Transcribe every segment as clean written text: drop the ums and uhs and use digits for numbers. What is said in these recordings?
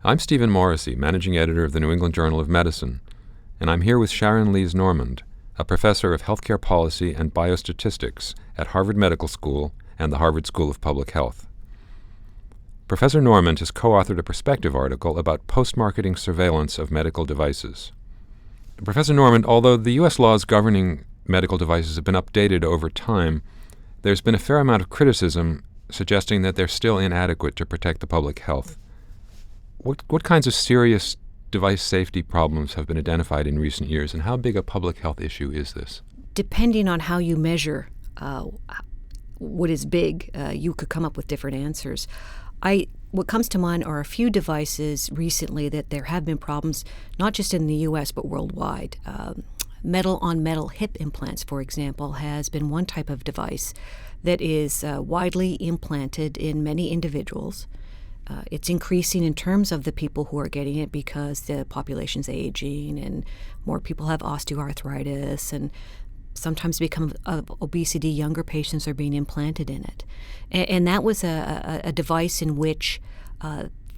I'm Stephen Morrissey, Managing Editor of the New England Journal of Medicine, and I'm here with Sharon-Lise Normand, a professor of healthcare policy and biostatistics at Harvard Medical School and the Harvard School of Public Health. Professor Normand has co-authored a perspective article about post-marketing surveillance of medical devices. Professor Normand, although the U.S. laws governing medical devices have been updated over time, there's been a fair amount of criticism suggesting that they're still inadequate to protect the public health. What kinds of serious device safety problems have been identified in recent years, and how big a public health issue is this? Depending on how you measure what is big, you could come up with different answers. What comes to mind are a few devices recently that there have been problems, not just in the U.S. but worldwide. Metal-on-metal hip implants, for example, has been one type of device that is widely implanted in many individuals. It's increasing in terms of the people who are getting it because the population's aging and more people have osteoarthritis, and sometimes because of obesity, younger patients are being implanted in it. And that was a device in which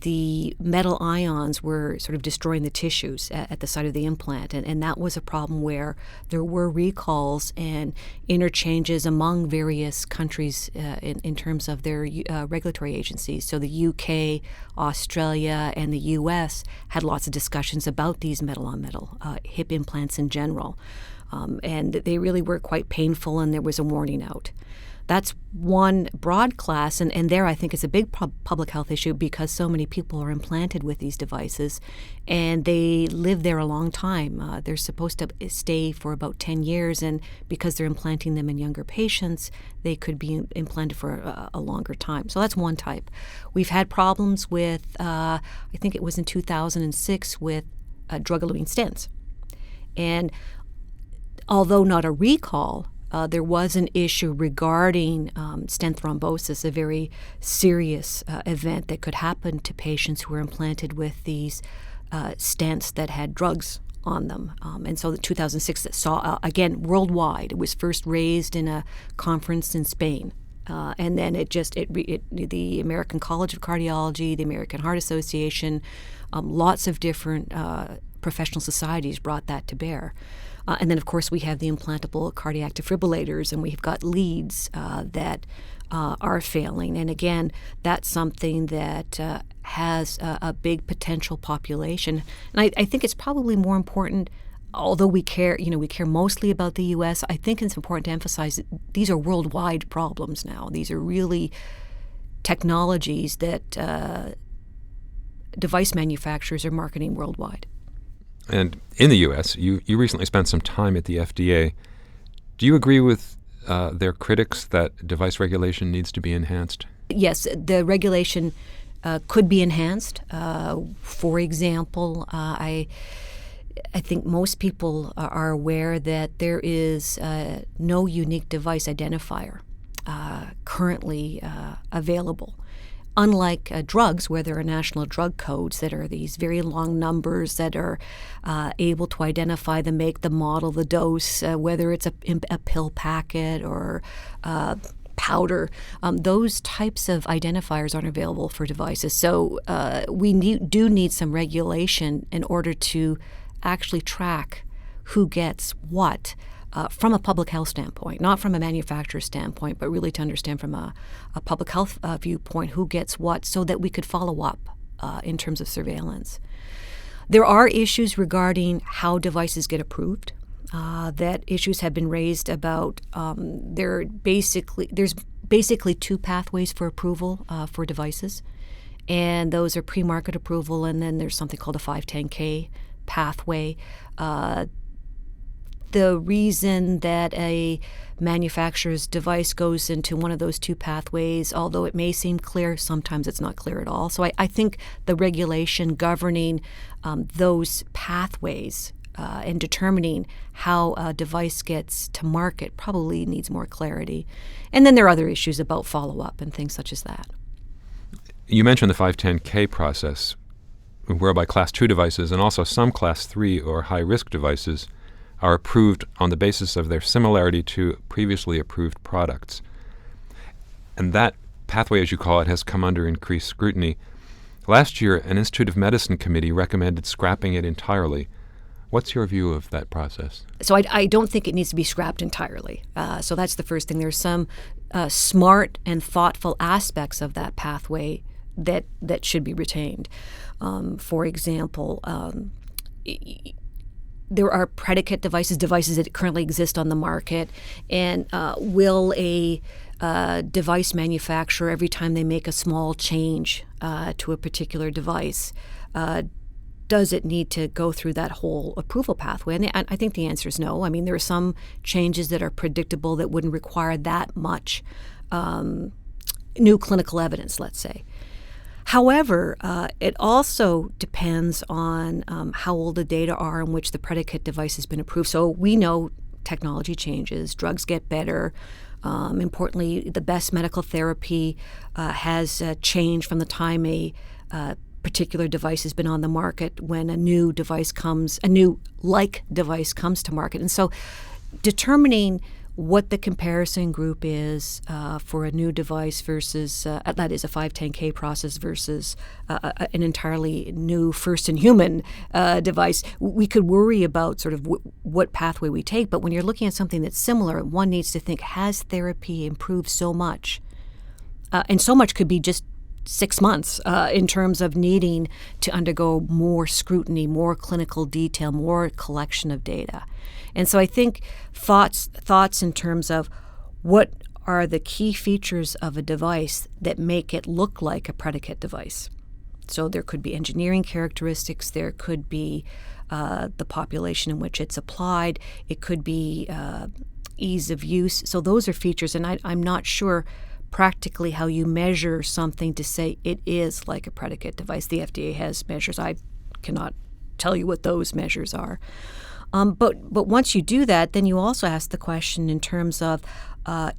the metal ions were sort of destroying the tissues at the site of the implant. And that was a problem where there were recalls and interchanges among various countries in terms of their regulatory agencies. So the UK, Australia, and the US had lots of discussions about these metal-on-metal hip implants in general. And they really were quite painful, and there was a warning out. That's one broad class, and there I think it's a big public health issue because so many people are implanted with these devices, and they live there a long time. They're supposed to stay for about 10 years, and because they're implanting them in younger patients, they could be implanted for a longer time. So that's one type. We've had problems with, I think it was in 2006, with drug-eluting stents. And although not a recall, there was an issue regarding stent thrombosis, a very serious event that could happen to patients who were implanted with these stents that had drugs on them. And so the 2006 that saw, again, worldwide, it was first raised in a conference in Spain. And then the American College of Cardiology, the American Heart Association, lots of different professional societies brought that to bear. And then, of course, we have the implantable cardiac defibrillators, and we've got leads that are failing. And again, that's something that has a big potential population. And I think it's probably more important, although we care mostly about the U.S., I think it's important to emphasize that these are worldwide problems now. These are really technologies that device manufacturers are marketing worldwide. And in the U.S., you recently spent some time at the FDA. Do you agree with their critics that device regulation needs to be enhanced? Yes, the regulation could be enhanced. For example, I think most people are aware that there is no unique device identifier currently available. Unlike drugs, where there are national drug codes that are these very long numbers that are able to identify the make, the model, the dose, whether it's a pill packet or powder, those types of identifiers aren't available for devices. So we do need some regulation in order to actually track who gets what. From a public health standpoint, not from a manufacturer standpoint, but really to understand from a public health viewpoint who gets what, so that we could follow up in terms of surveillance. There are issues regarding how devices get approved. That issues have been raised about there's basically two pathways for approval for devices, and those are pre-market approval, and then there's something called a 510K pathway. The reason that a manufacturer's device goes into one of those two pathways, although it may seem clear, sometimes it's not clear at all. So I think the regulation governing those pathways and determining how a device gets to market probably needs more clarity. And then there are other issues about follow-up and things such as that. You mentioned the 510K process, whereby Class 2 devices and also some Class 3 or high-risk devices are approved on the basis of their similarity to previously approved products. And that pathway, as you call it, has come under increased scrutiny. Last year, an Institute of Medicine committee recommended scrapping it entirely. What's your view of that process? So I don't think it needs to be scrapped entirely. So that's the first thing. There's some smart and thoughtful aspects of that pathway that should be retained. For example, there are predicate devices that currently exist on the market, and will a device manufacturer, every time they make a small change to a particular device, does it need to go through that whole approval pathway? And I think the answer is no. I mean, there are some changes that are predictable that wouldn't require that much new clinical evidence, let's say. However, it also depends on how old the data are in which the predicate device has been approved. So we know technology changes, drugs get better. Importantly, the best medical therapy has changed from the time a particular device has been on the market when a new device comes to market. And so determining what the comparison group is for a new device versus, that is a 510K process versus an entirely new first-in-human device, we could worry about sort of what pathway we take. But when you're looking at something that's similar, one needs to think, has therapy improved so much? And so much could be just 6 months in terms of needing to undergo more scrutiny, more clinical detail, more collection of data. And so I think thoughts in terms of what are the key features of a device that make it look like a predicate device. So there could be engineering characteristics, there could be the population in which it's applied, it could be ease of use. So those are features, and I'm not sure practically how you measure something to say it is like a predicate device. The FDA has measures. I cannot tell you what those measures are. But once you do that, then you also ask the question in terms of,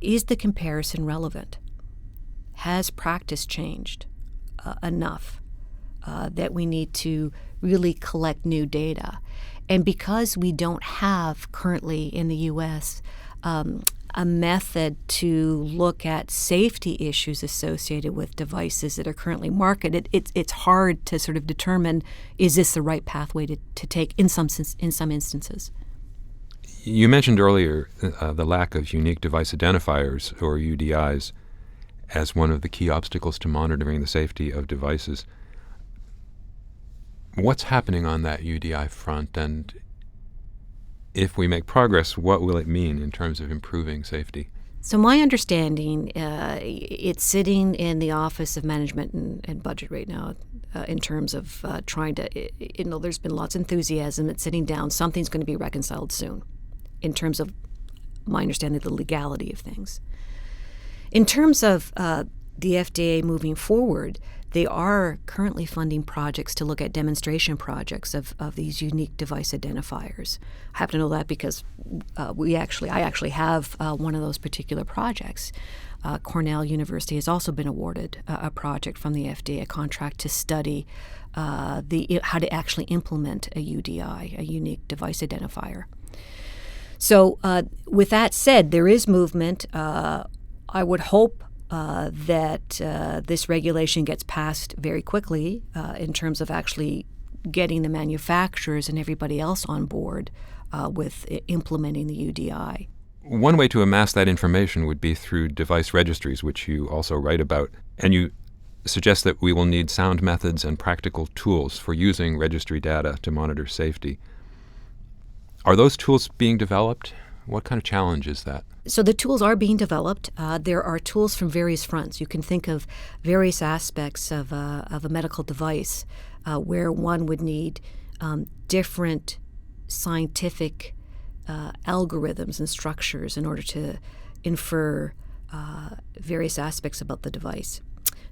is the comparison relevant? Has practice changed enough that we need to really collect new data? And because we don't have currently in the U.S. A method to look at safety issues associated with devices that are currently marketed, it's hard to sort of determine, is this the right pathway to take in some instances. You mentioned earlier the lack of unique device identifiers, or UDIs, as one of the key obstacles to monitoring the safety of devices. What's happening on that UDI front, and if we make progress, what will it mean in terms of improving safety? So my understanding, it's sitting in the Office of Management and Budget right now in terms of trying to, there's been lots of enthusiasm. It's sitting down. Something's going to be reconciled soon in terms of my understanding of the legality of things. In terms of the FDA moving forward, they are currently funding projects to look at demonstration projects of these unique device identifiers. I happen to know that because I actually have one of those particular projects. Cornell University has also been awarded a project from the FDA, a contract to study how to actually implement a UDI, a unique device identifier. So with that said, there is movement. I would hope that this regulation gets passed very quickly in terms of actually getting the manufacturers and everybody else on board with implementing the UDI. One way to amass that information would be through device registries, which you also write about, and you suggest that we will need sound methods and practical tools for using registry data to monitor safety. Are those tools being developed? What kind of challenge is that? So the tools are being developed. There are tools from various fronts. You can think of various aspects of a medical device where one would need different scientific algorithms and structures in order to infer various aspects about the device.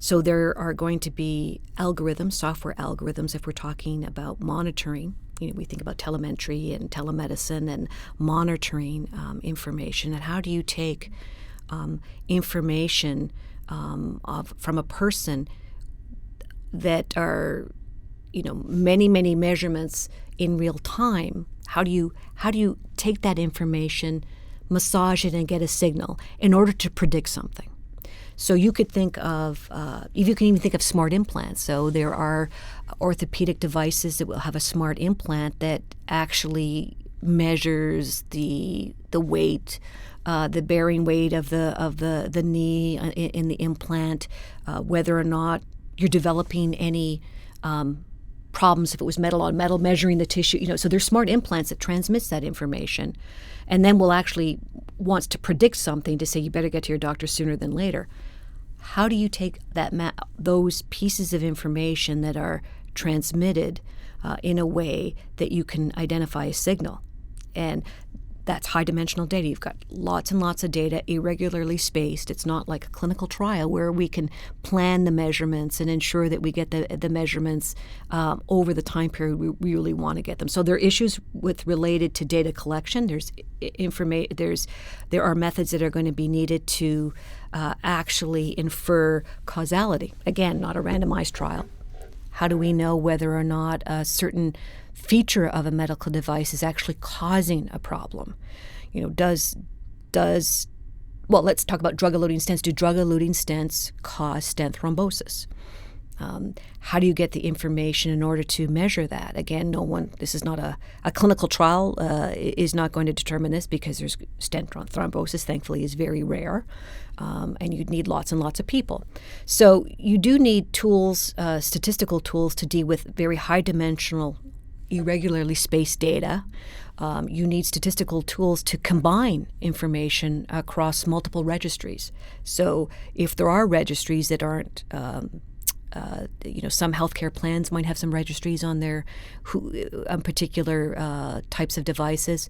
So there are going to be algorithms, software algorithms, if we're talking about monitoring. We think about telemetry and telemedicine and monitoring information. And how do you take information from a person that are, many, many measurements in real time? How do you take that information, massage it, and get a signal in order to predict something? So you could think of, you can even think of smart implants. So there are orthopedic devices that will have a smart implant that actually measures the weight, the bearing weight of the knee in the implant, whether or not you're developing any problems if it was metal on metal, measuring the tissue. So there's smart implants that transmits that information, and then will actually wants to predict something to say you better get to your doctor sooner than later. How do you take those pieces of information that are transmitted in a way that you can identify a signal? And that's high-dimensional data. You've got lots and lots of data, irregularly spaced. It's not like a clinical trial where we can plan the measurements and ensure that we get the measurements over the time period we really want to get them. So there are issues related to data collection. There are methods that are going to be needed to actually infer causality. Again, not a randomized trial. How do we know whether or not a certain feature of a medical device is actually causing a problem? Let's talk about drug-eluting stents. Do drug-eluting stents cause stent thrombosis? How do you get the information in order to measure that? Again, this is not a clinical trial, is not going to determine this because there's stent thrombosis, thankfully, is very rare, and you'd need lots and lots of people. So you do need tools, statistical tools, to deal with very high-dimensional, irregularly spaced data. You need statistical tools to combine information across multiple registries. So if there are registries that aren't some healthcare plans might have some registries on their on particular types of devices.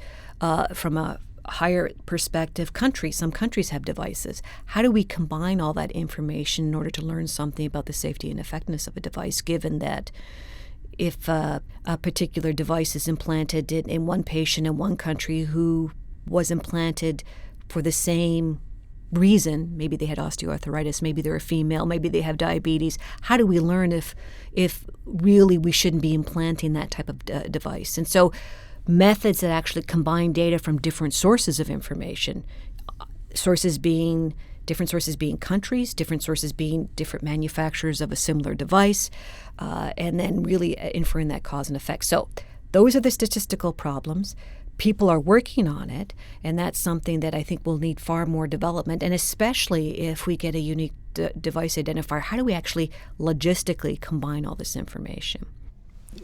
From a higher perspective, some countries have devices. How do we combine all that information in order to learn something about the safety and effectiveness of a device, given that if a particular device is implanted in one patient in one country who was implanted for the same reason, maybe they had osteoarthritis, maybe they're a female, maybe they have diabetes. How do we learn if really we shouldn't be implanting that type of device? And so methods that actually combine data from different sources of information, different sources being countries, different sources being different manufacturers of a similar device, and then really inferring that cause and effect. So those are the statistical problems. People are working on it, and that's something that I think will need far more development, and especially if we get a unique device identifier, how do we actually logistically combine all this information?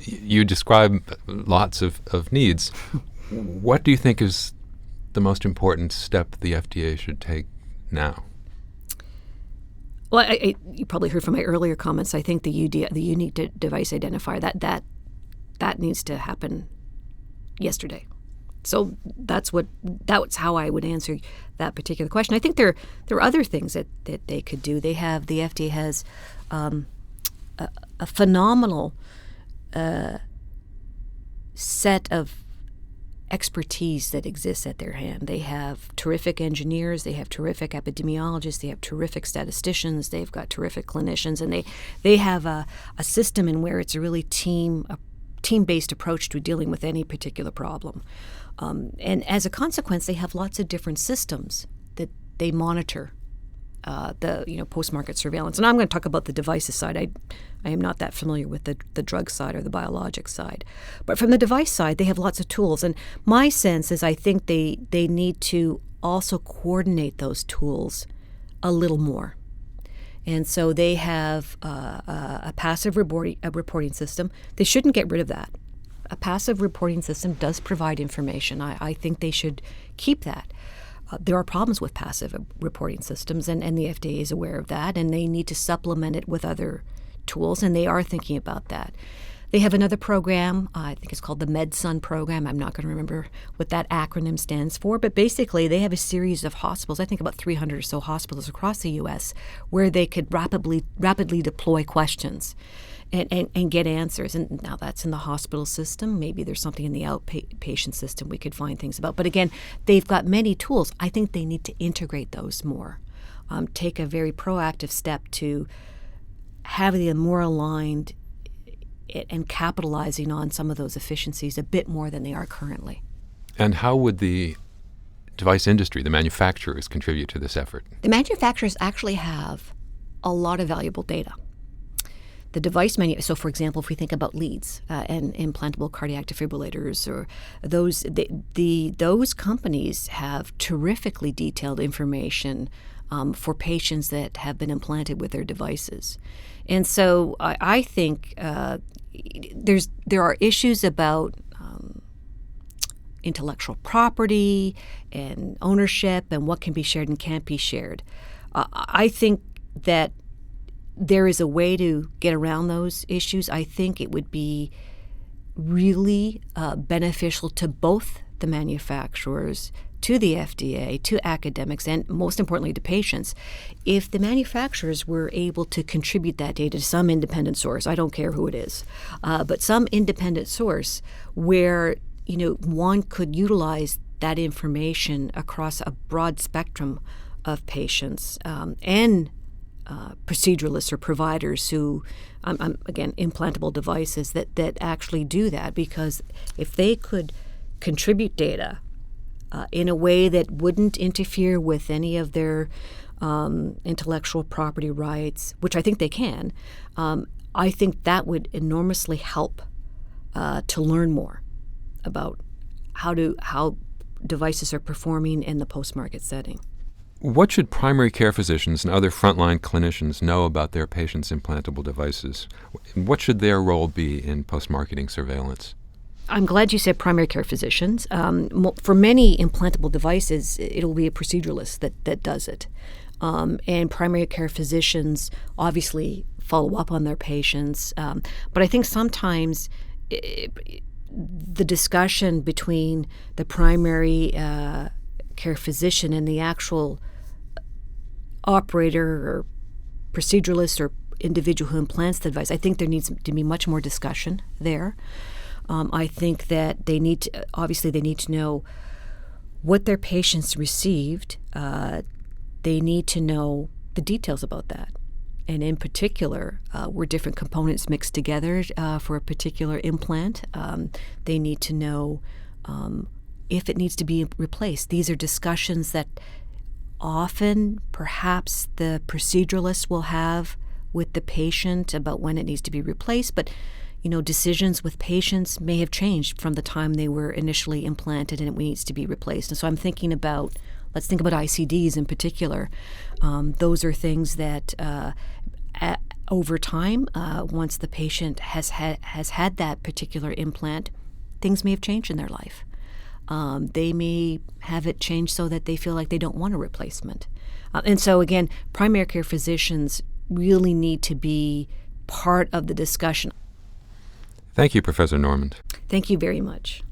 You describe lots of needs. What do you think is the most important step the FDA should take now? Well, you probably heard from my earlier comments. I think the unique device identifier, that needs to happen yesterday. So that's how I would answer that particular question. I think there are other things that they could do. The FDA has a phenomenal set of expertise that exists at their hand. They have terrific engineers, they have terrific epidemiologists, they have terrific statisticians, they've got terrific clinicians, and they have a system in where it's a really team-based approach to dealing with any particular problem. And as a consequence, they have lots of different systems that they monitor post-market surveillance. And I'm going to talk about the devices side. I am not that familiar with the drug side or the biologic side. But from the device side, they have lots of tools. And my sense is I think they need to also coordinate those tools a little more. And so they have a passive reporting system. They shouldn't get rid of that. A passive reporting system does provide information. I think they should keep that. There are problems with passive reporting systems, and the FDA is aware of that, and they need to supplement it with other tools, and they are thinking about that. They have another program, I think it's called the MedSun program. I'm not going to remember what that acronym stands for, but basically they have a series of hospitals, I think about 300 or so hospitals across the U.S., where they could rapidly deploy questions and get answers. And now that's in the hospital system. Maybe there's something in the outpatient system we could find things about. But again, they've got many tools. I think they need to integrate those more, take a very proactive step to having them more aligned and capitalizing on some of those efficiencies a bit more than they are currently. And how would the device industry, the manufacturers, contribute to this effort? The manufacturers actually have a lot of valuable data. The device so for example, if we think about leads and implantable cardiac defibrillators, or those companies have terrifically detailed information for patients that have been implanted with their devices. And so I think there are issues about intellectual property and ownership and what can be shared and can't be shared. I think that there is a way to get around those issues. I think it would be really beneficial to both the manufacturers, to the FDA, to academics, and most importantly to patients, if the manufacturers were able to contribute that data to some independent source. I don't care who it is, but some independent source where one could utilize that information across a broad spectrum of patients and proceduralists or providers who, again, implantable devices that actually do that. Because if they could contribute data in a way that wouldn't interfere with any of their intellectual property rights, which I think they can, I think that would enormously help to learn more about how devices are performing in the post-market setting. What should primary care physicians and other frontline clinicians know about their patients' implantable devices? What should their role be in post-marketing surveillance? I'm glad you said primary care physicians. For many implantable devices, it'll be a proceduralist that does it. And primary care physicians obviously follow up on their patients. But I think sometimes the discussion between the primary care physician and the actual operator or proceduralist or individual who implants the device, I think there needs to be much more discussion there. I think that they need to know what their patients received. They need to know the details about that. And in particular, were different components mixed together for a particular implant? They need to know if it needs to be replaced. These are discussions that often perhaps the proceduralist will have with the patient about when it needs to be replaced, but decisions with patients may have changed from the time they were initially implanted and it needs to be replaced. And so I'm thinking about, let's think about ICDs in particular. Those are things that over time, once the patient has had that particular implant, things may have changed in their life. They may have it changed so that they feel like they don't want a replacement. And so again, primary care physicians really need to be part of the discussion. Thank you, Professor Normand. Thank you very much.